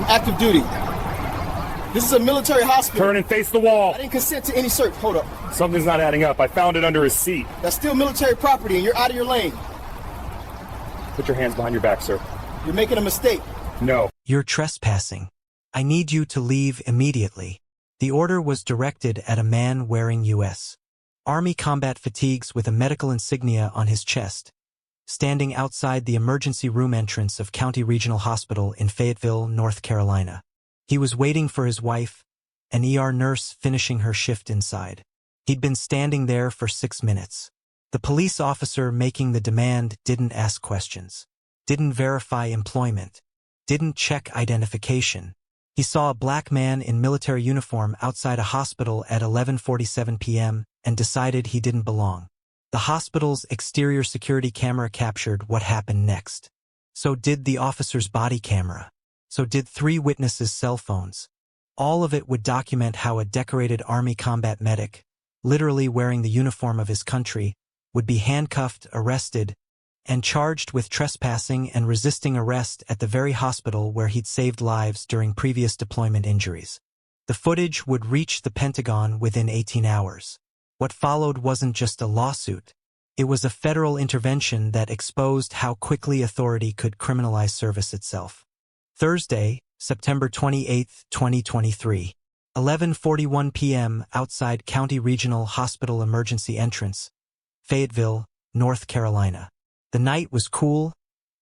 I'm active duty. This is a military hospital. Turn and face the wall. I didn't consent to any search. Hold up. Something's not adding up. I found it under his seat. That's still military property and you're out of your lane. Put your hands behind your back, sir. You're making a mistake. No. You're trespassing. I need you to leave immediately. The order was directed at a man wearing U.S. Army combat fatigues with a medical insignia on his chest, standing outside the emergency room entrance of County Regional Hospital in Fayetteville, North Carolina. He was waiting for his wife, an ER nurse finishing her shift inside. He'd been standing there for 6 minutes. The police officer making the demand didn't ask questions, didn't verify employment, didn't check identification. He saw a black man in military uniform outside a hospital at 11:47 p.m. and decided he didn't belong. The hospital's exterior security camera captured what happened next. So did the officer's body camera. So did 3 witnesses' cell phones. All of it would document how a decorated Army combat medic, literally wearing the uniform of his country, would be handcuffed, arrested, and charged with trespassing and resisting arrest at the very hospital where he'd saved lives during previous deployment injuries. The footage would reach the Pentagon within 18 hours. What followed wasn't just a lawsuit. It was a federal intervention that exposed how quickly authority could criminalize service itself. Thursday, September 28, 2023, 11:41 p.m. outside County Regional Hospital emergency entrance, Fayetteville, North Carolina. The night was cool,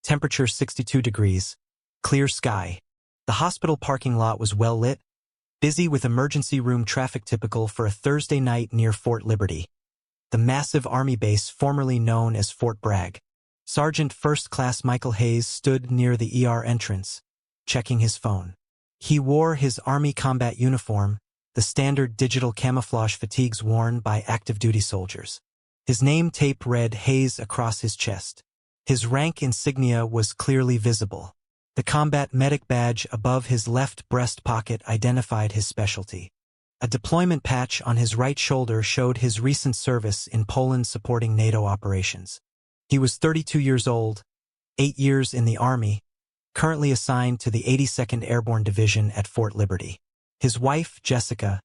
temperature 62 degrees, clear sky. The hospital parking lot was well lit, busy with emergency room traffic typical for a Thursday night near Fort Liberty, the massive Army base formerly known as Fort Bragg. Sergeant First Class Michael Hayes stood near the ER entrance, checking his phone. He wore his Army combat uniform, the standard digital camouflage fatigues worn by active duty soldiers. His name tape read Hayes across his chest. His rank insignia was clearly visible. The combat medic badge above his left breast pocket identified his specialty. A deployment patch on his right shoulder showed his recent service in Poland supporting NATO operations. He was 32 years old, 8 years in the Army, currently assigned to the 82nd Airborne Division at Fort Liberty. His wife, Jessica,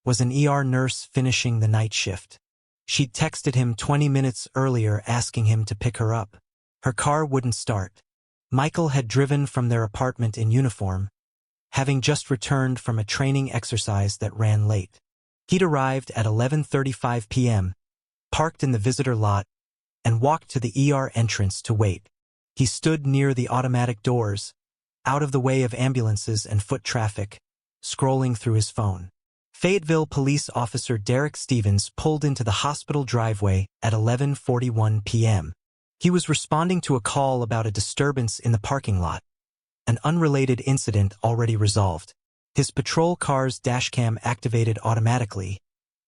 was an ER nurse finishing the night shift. She'd texted him 20 minutes earlier asking him to pick her up. Her car wouldn't start. Michael had driven from their apartment in uniform, having just returned from a training exercise that ran late. He'd arrived at 11:35 p.m., parked in the visitor lot, and walked to the ER entrance to wait. He stood near the automatic doors, out of the way of ambulances and foot traffic, scrolling through his phone. Fayetteville Police Officer Derek Stevens pulled into the hospital driveway at 11:41 p.m. He was responding to a call about a disturbance in the parking lot, an unrelated incident already resolved. His patrol car's dashcam activated automatically,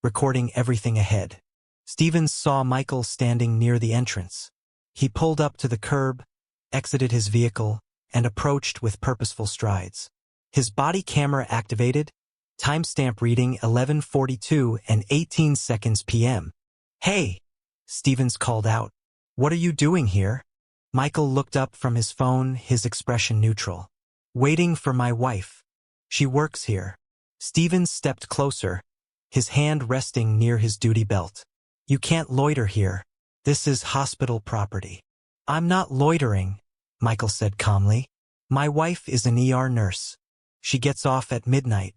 recording everything ahead. Stevens saw Michael standing near the entrance. He pulled up to the curb, exited his vehicle, and approached with purposeful strides. His body camera activated, timestamp reading 11:42 and 18 seconds p.m. "Hey," Stevens called out. "What are you doing here?" Michael looked up from his phone, his expression neutral. "Waiting for my wife. She works here." Stevens stepped closer, his hand resting near his duty belt. "You can't loiter here. This is hospital property." "I'm not loitering," Michael said calmly. "My wife is an ER nurse. She gets off at midnight.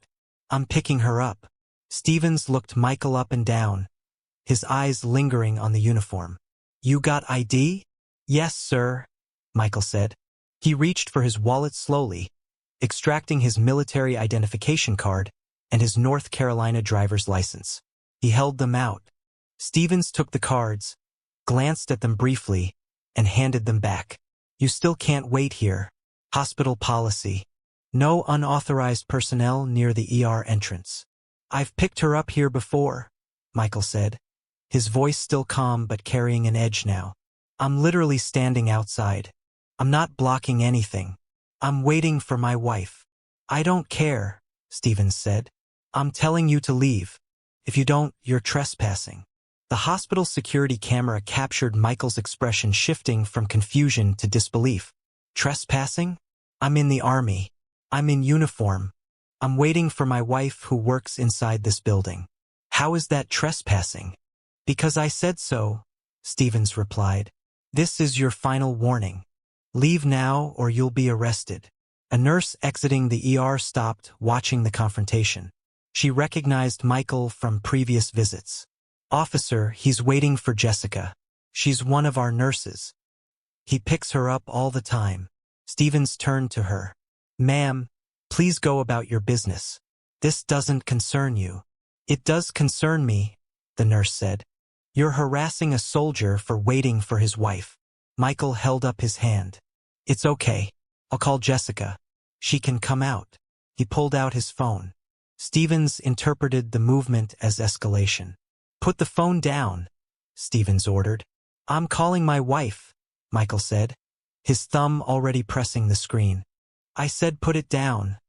I'm picking her up." Stevens looked Michael up and down, his eyes lingering on the uniform. "You got ID?" "Yes, sir," Michael said. He reached for his wallet slowly, extracting his military identification card and his North Carolina driver's license. He held them out. Stevens took the cards, glanced at them briefly, and handed them back. "You still can't wait here. Hospital policy. No unauthorized personnel near the ER entrance." "I've picked her up here before," Michael said, his voice still calm but carrying an edge now. "I'm literally standing outside. I'm not blocking anything. I'm waiting for my wife." "I don't care," Stevens said. "I'm telling you to leave. If you don't, you're trespassing." The hospital security camera captured Michael's expression shifting from confusion to disbelief. "Trespassing? I'm in the Army. I'm in uniform. I'm waiting for my wife who works inside this building. How is that trespassing? Because I said so, Stevens replied. This is your final warning. Leave now or you'll be arrested. A nurse exiting the ER stopped, watching the confrontation. She recognized Michael from previous visits. Officer, he's waiting for Jessica. She's one of our nurses. He picks her up all the time. Stevens turned to her. Ma'am, please go about your business. This doesn't concern you. It does concern me, the nurse said. You're harassing a soldier for waiting for his wife. Michael held up his hand. It's okay. I'll call Jessica. She can come out. He pulled out his phone. Stevens interpreted the movement as escalation. Put the phone down, Stevens ordered. I'm calling my wife, Michael said, his thumb already pressing the screen. I said put it down,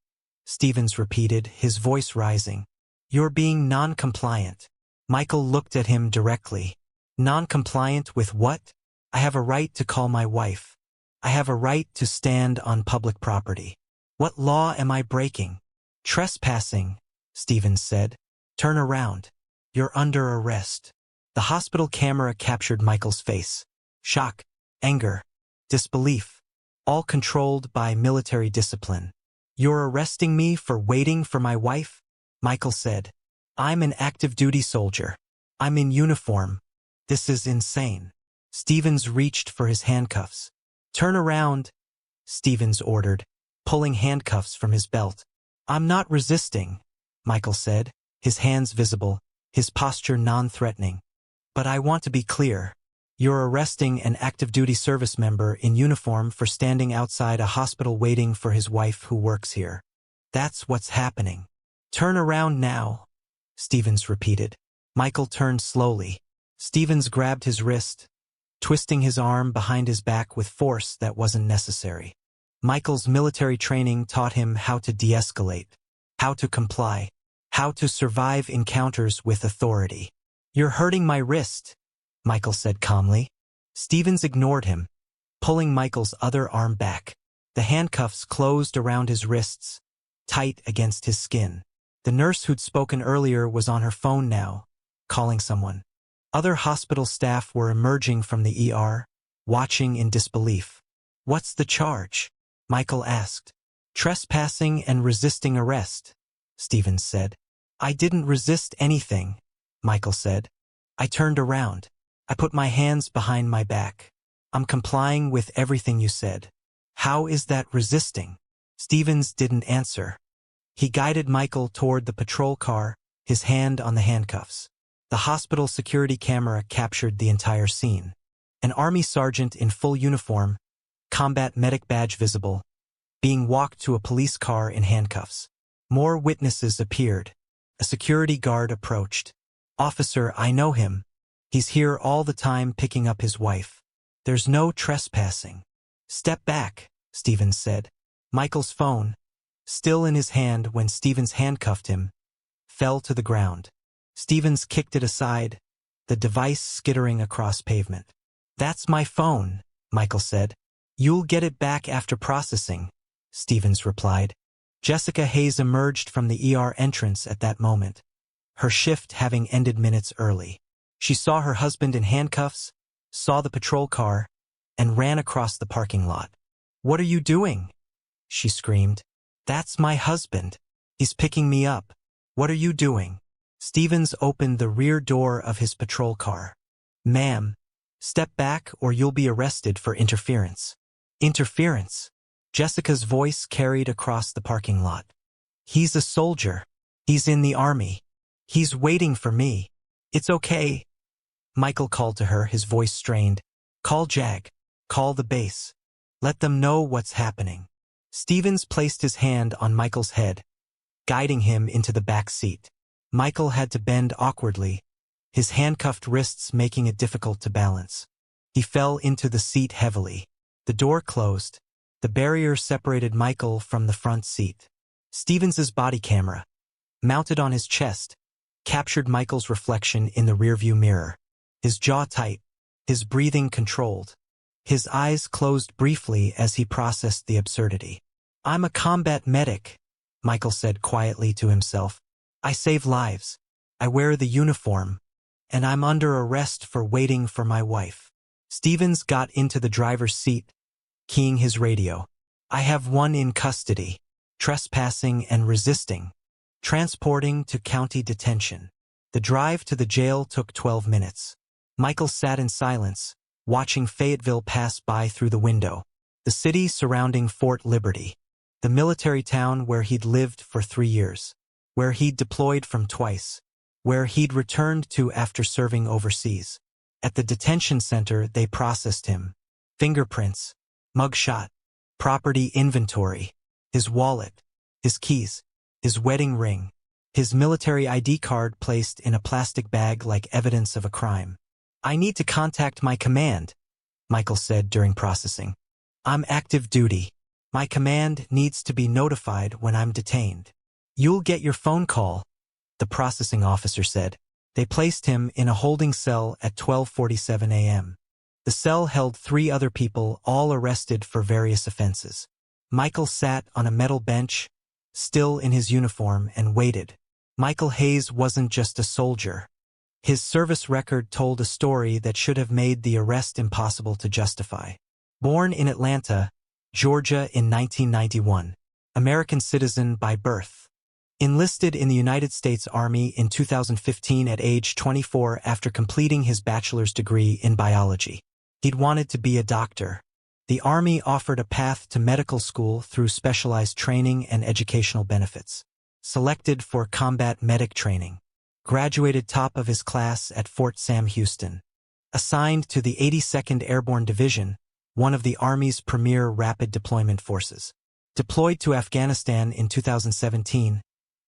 Stevens repeated, his voice rising. You're being non-compliant. Michael looked at him directly. Non-compliant with what? I have a right to call my wife. I have a right to stand on public property. What law am I breaking? Trespassing, Stevens said. Turn around. You're under arrest. The hospital camera captured Michael's face. Shock, anger, disbelief, all controlled by military discipline. You're arresting me for waiting for my wife? Michael said. I'm an active duty soldier. I'm in uniform. This is insane. Stevens reached for his handcuffs. Turn around, Stevens ordered, pulling handcuffs from his belt. I'm not resisting, Michael said, his hands visible, his posture non-threatening. But I want to be clear. You're arresting an active duty service member in uniform for standing outside a hospital waiting for his wife who works here. That's what's happening. Turn around now, Stevens repeated. Michael turned slowly. Stevens grabbed his wrist, twisting his arm behind his back with force that wasn't necessary. Michael's military training taught him how to de-escalate, how to comply, how to survive encounters with authority. You're hurting my wrist, Michael said calmly. Stevens ignored him, pulling Michael's other arm back. The handcuffs closed around his wrists, tight against his skin. The nurse who'd spoken earlier was on her phone now, calling someone. Other hospital staff were emerging from the ER, watching in disbelief. What's the charge? Michael asked. Trespassing and resisting arrest, Stevens said. I didn't resist anything, Michael said. I turned around. I put my hands behind my back. I'm complying with everything you said. How is that resisting? Stevens didn't answer. He guided Michael toward the patrol car, his hand on the handcuffs. The hospital security camera captured the entire scene. An Army sergeant in full uniform, combat medic badge visible, being walked to a police car in handcuffs. More witnesses appeared. A security guard approached. Officer, I know him. He's here all the time picking up his wife. There's no trespassing. Step back, Stevens said. Michael's phone, still in his hand when Stevens handcuffed him, fell to the ground. Stevens kicked it aside, the device skittering across pavement. That's my phone, Michael said. You'll get it back after processing, Stevens replied. Jessica Hayes emerged from the ER entrance at that moment, her shift having ended minutes early. She saw her husband in handcuffs, saw the patrol car, and ran across the parking lot. What are you doing? She screamed. That's my husband. He's picking me up. What are you doing? Stevens opened the rear door of his patrol car. Ma'am, step back or you'll be arrested for interference. Interference? Jessica's voice carried across the parking lot. He's a soldier. He's in the Army. He's waiting for me. It's okay. Michael called to her, his voice strained. Call JAG. Call the base. Let them know what's happening. Stevens placed his hand on Michael's head, guiding him into the back seat. Michael had to bend awkwardly, his handcuffed wrists making it difficult to balance. He fell into the seat heavily. The door closed. The barrier separated Michael from the front seat. Stevens's body camera, mounted on his chest, captured Michael's reflection in the rearview mirror. His jaw tight, his breathing controlled. His eyes closed briefly as he processed the absurdity. I'm a combat medic, Michael said quietly to himself. I save lives. I wear the uniform. And I'm under arrest for waiting for my wife. Stevens got into the driver's seat, keying his radio. I have one in custody. Trespassing and resisting. Transporting to county detention. The drive to the jail took 12 minutes. Michael sat in silence, watching Fayetteville pass by through the window. The city surrounding Fort Liberty. The military town where he'd lived for 3 years. Where he'd deployed from twice. Where he'd returned to after serving overseas. At the detention center, they processed him. Fingerprints, mugshot, property inventory, his wallet, his keys, his wedding ring, his military ID card placed in a plastic bag like evidence of a crime. I need to contact my command, Michael said during processing. I'm active duty. My command needs to be notified when I'm detained. You'll get your phone call, the processing officer said. They placed him in a holding cell at 12:47 a.m. The cell held 3 other people, all arrested for various offenses. Michael sat on a metal bench, still in his uniform, and waited. Michael Hayes wasn't just a soldier. His service record told a story that should have made the arrest impossible to justify. Born in Atlanta, Georgia in 1991, American citizen by birth. Enlisted in the United States Army in 2015 at age 24 after completing his bachelor's degree in biology. He'd wanted to be a doctor. The Army offered a path to medical school through specialized training and educational benefits. Selected for combat medic training. Graduated top of his class at Fort Sam Houston. Assigned to the 82nd Airborne Division, one of the Army's premier rapid deployment forces. Deployed to Afghanistan in 2017,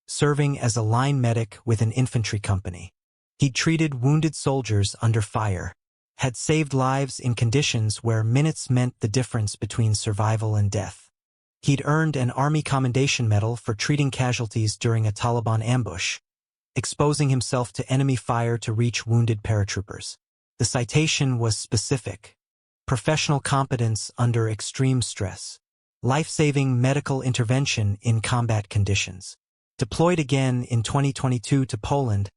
serving as a line medic with an infantry company. He'd treated wounded soldiers under fire. Had saved lives in conditions where minutes meant the difference between survival and death. He'd earned an Army Commendation Medal for treating casualties during a Taliban ambush, exposing himself to enemy fire to reach wounded paratroopers. The citation was specific. Professional competence under extreme stress. Life-saving medical intervention in combat conditions. Deployed again in 2022 to Poland,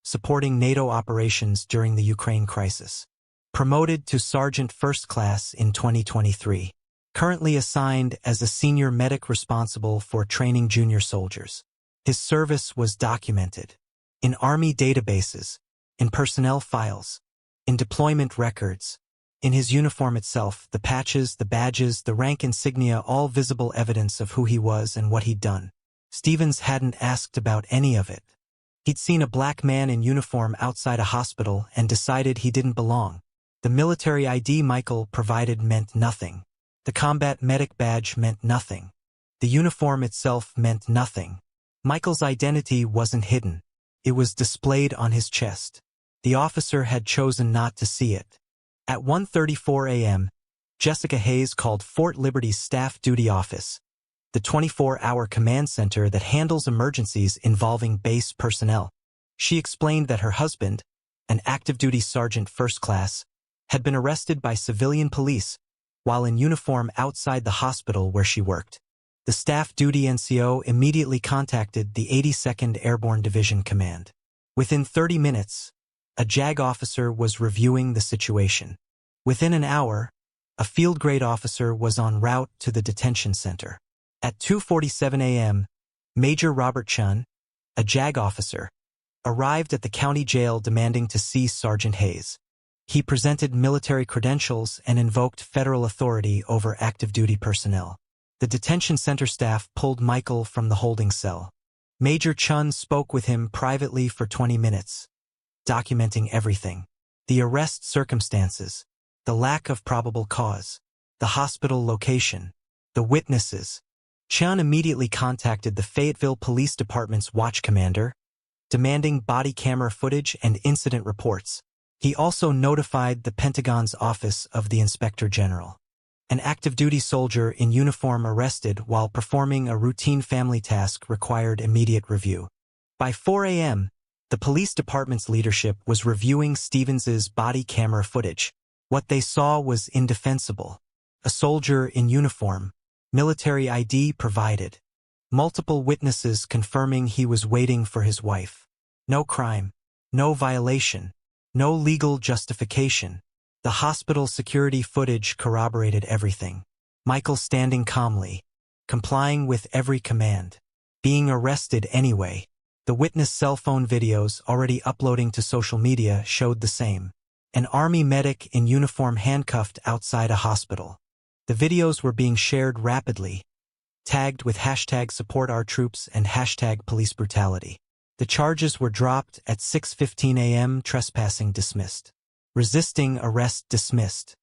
supporting NATO operations during the Ukraine crisis. Promoted to Sergeant First Class in 2023. Currently assigned as a senior medic responsible for training junior soldiers. His service was documented. In Army databases, in personnel files, in deployment records, in his uniform itself, the patches, the badges, the rank insignia, all visible evidence of who he was and what he'd done. Stevens hadn't asked about any of it. He'd seen a black man in uniform outside a hospital and decided he didn't belong. The military ID Michael provided meant nothing. The combat medic badge meant nothing. The uniform itself meant nothing. Michael's identity wasn't hidden. It was displayed on his chest. The officer had chosen not to see it. At 1:34 a.m., Jessica Hayes called Fort Liberty's Staff Duty Office, the 24-hour command center that handles emergencies involving base personnel. She explained that her husband, an active-duty Sergeant First Class, had been arrested by civilian police while in uniform outside the hospital where she worked. The Staff Duty NCO immediately contacted the 82nd Airborne Division Command. Within 30 minutes, a JAG officer was reviewing the situation. Within an hour, a field-grade officer was en route to the detention center. At 2:47 a.m., Major Robert Chun, a JAG officer, arrived at the county jail demanding to see Sergeant Hayes. He presented military credentials and invoked federal authority over active-duty personnel. The detention center staff pulled Michael from the holding cell. Major Chun spoke with him privately for 20 minutes, documenting everything. The arrest circumstances, the lack of probable cause, the hospital location, the witnesses. Chun immediately contacted the Fayetteville Police Department's watch commander, demanding body camera footage and incident reports. He also notified the Pentagon's Office of the Inspector General. An active-duty soldier in uniform arrested while performing a routine family task required immediate review. By 4 a.m., the police department's leadership was reviewing Stevens's body camera footage. What they saw was indefensible. A soldier in uniform, Military ID provided. Multiple witnesses confirming he was waiting for his wife. No crime. No violation. No legal justification. The hospital security footage corroborated everything. Michael standing calmly, complying with every command, being arrested anyway. The witness cell phone videos already uploading to social media showed the same. An army medic in uniform handcuffed outside a hospital. The videos were being shared rapidly, tagged with hashtag support our troops and hashtag police brutality. The charges were dropped at 6:15 a.m. Trespassing dismissed. Resisting arrest dismissed.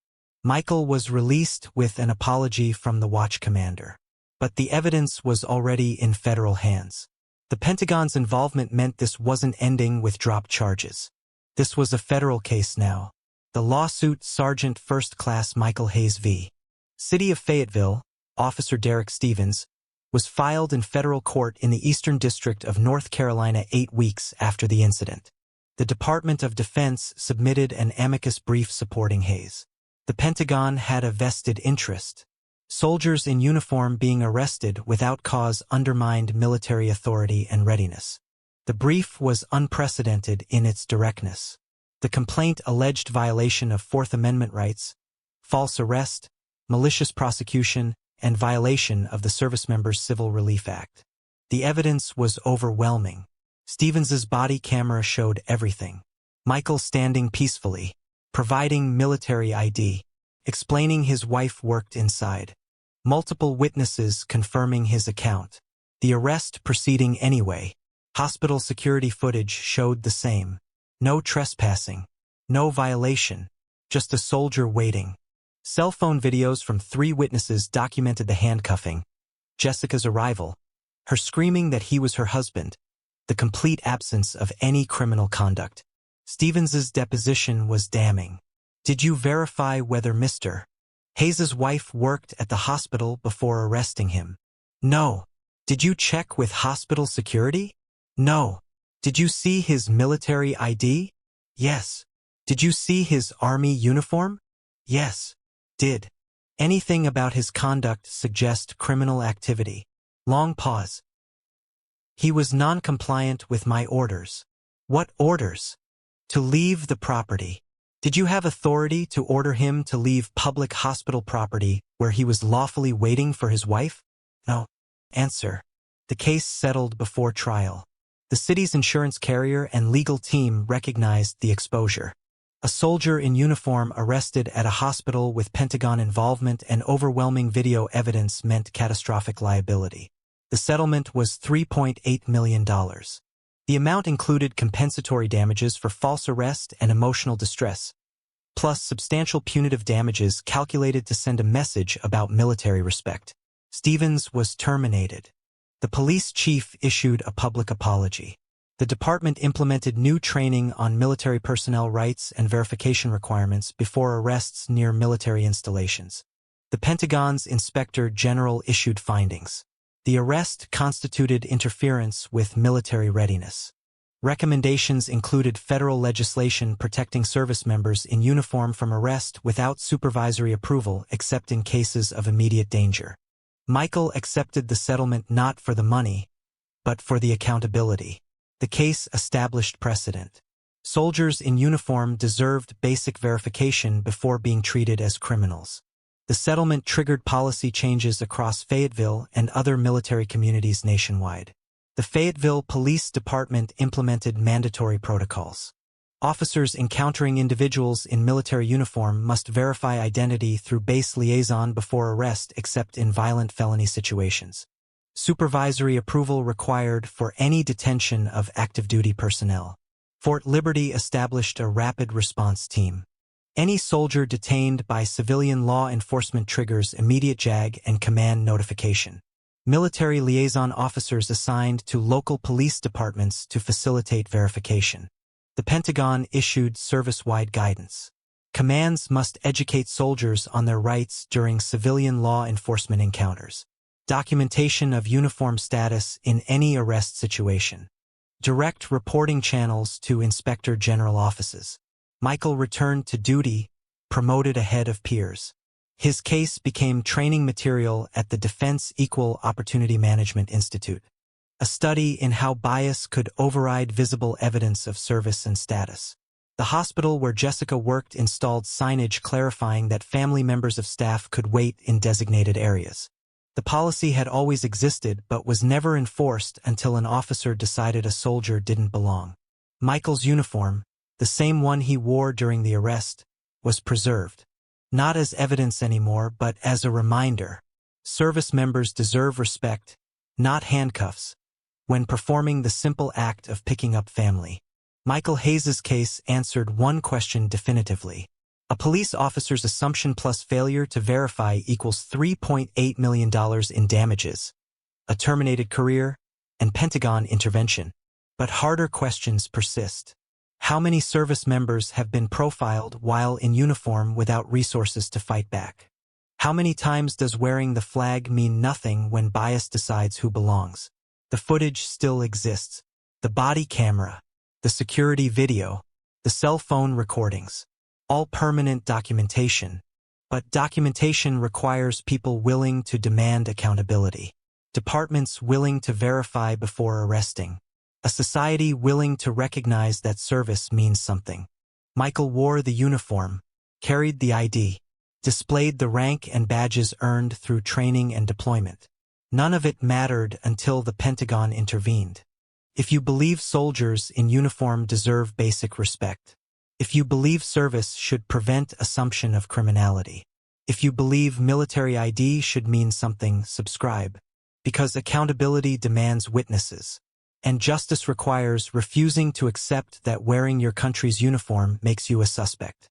Michael was released with an apology from the watch commander. But the evidence was already in federal hands. The Pentagon's involvement meant this wasn't ending with dropped charges. This was a federal case now. The lawsuit Sergeant First Class Michael Hayes v. City of Fayetteville, Officer Derek Stevens, was filed in federal court in the Eastern District of North Carolina 8 weeks after the incident. The Department of Defense submitted an amicus brief supporting Hayes. The Pentagon had a vested interest. Soldiers in uniform being arrested without cause undermined military authority and readiness. The brief was unprecedented in its directness. The complaint alleged violation of Fourth Amendment rights, false arrest, malicious prosecution, and violation of the Servicemembers Civil Relief Act. The evidence was overwhelming. Stevens's body camera showed everything. Michael standing peacefully, providing military ID, explaining his wife worked inside. Multiple witnesses confirming his account. The arrest proceeding anyway. Hospital security footage showed the same. No trespassing. No violation. Just a soldier waiting. Cell phone videos from 3 witnesses documented the handcuffing, Jessica's arrival, her screaming that he was her husband, the complete absence of any criminal conduct. Stevens's deposition was damning. Did you verify whether Mr. Hayes's wife worked at the hospital before arresting him? No. Did you check with hospital security? No. Did you see his military ID? Yes. Did you see his army uniform? Yes. Did anything about his conduct suggest criminal activity? Long pause. He was non-compliant with my orders. What orders? To leave the property. Did you have authority to order him to leave public hospital property where he was lawfully waiting for his wife? No. Answer. The case settled before trial. The city's insurance carrier and legal team recognized the exposure. A soldier in uniform arrested at a hospital with Pentagon involvement and overwhelming video evidence meant catastrophic liability. The settlement was $3.8 million. The amount included compensatory damages for false arrest and emotional distress, plus substantial punitive damages calculated to send a message about military respect. Stevens was terminated. The police chief issued a public apology. The department implemented new training on military personnel rights and verification requirements before arrests near military installations. The Pentagon's Inspector General issued findings. The arrest constituted interference with military readiness. Recommendations included federal legislation protecting service members in uniform from arrest without supervisory approval except in cases of immediate danger. Michael accepted the settlement not for the money, but for the accountability. The case established precedent. Soldiers in uniform deserved basic verification before being treated as criminals. The settlement triggered policy changes across Fayetteville and other military communities nationwide. The Fayetteville Police Department implemented mandatory protocols. Officers encountering individuals in military uniform must verify identity through base liaison before arrest except in violent felony situations. Supervisory approval required for any detention of active duty personnel. Fort Liberty established a rapid response team. Any soldier detained by civilian law enforcement triggers immediate JAG and command notification. Military liaison officers assigned to local police departments to facilitate verification. The Pentagon issued service-wide guidance. Commands must educate soldiers on their rights during civilian law enforcement encounters. Documentation of uniform status in any arrest situation. Direct reporting channels to Inspector General offices. Michael returned to duty, promoted ahead of peers. His case became training material at the Defense Equal Opportunity Management Institute, a study in how bias could override visible evidence of service and status. The hospital where Jessica worked installed signage clarifying that family members of staff could wait in designated areas. The policy had always existed but was never enforced until an officer decided a soldier didn't belong. Michael's uniform, the same one he wore during the arrest, was preserved. Not as evidence anymore, but as a reminder. Service members deserve respect, not handcuffs, when performing the simple act of picking up family. Michael Hayes's case answered one question definitively. A police officer's assumption plus failure to verify equals $3.8 million in damages, a terminated career, and Pentagon intervention. But harder questions persist. How many service members have been profiled while in uniform without resources to fight back? How many times does wearing the flag mean nothing when bias decides who belongs? The footage still exists. The body camera, the security video, the cell phone recordings. All permanent documentation. But documentation requires people willing to demand accountability. Departments willing to verify before arresting. A society willing to recognize that service means something. Michael wore the uniform, carried the ID, displayed the rank and badges earned through training and deployment. None of it mattered until the Pentagon intervened. If you believe soldiers in uniform deserve basic respect. If you believe service should prevent assumption of criminality. If you believe military ID should mean something, subscribe. Because accountability demands witnesses. And justice requires refusing to accept that wearing your country's uniform makes you a suspect.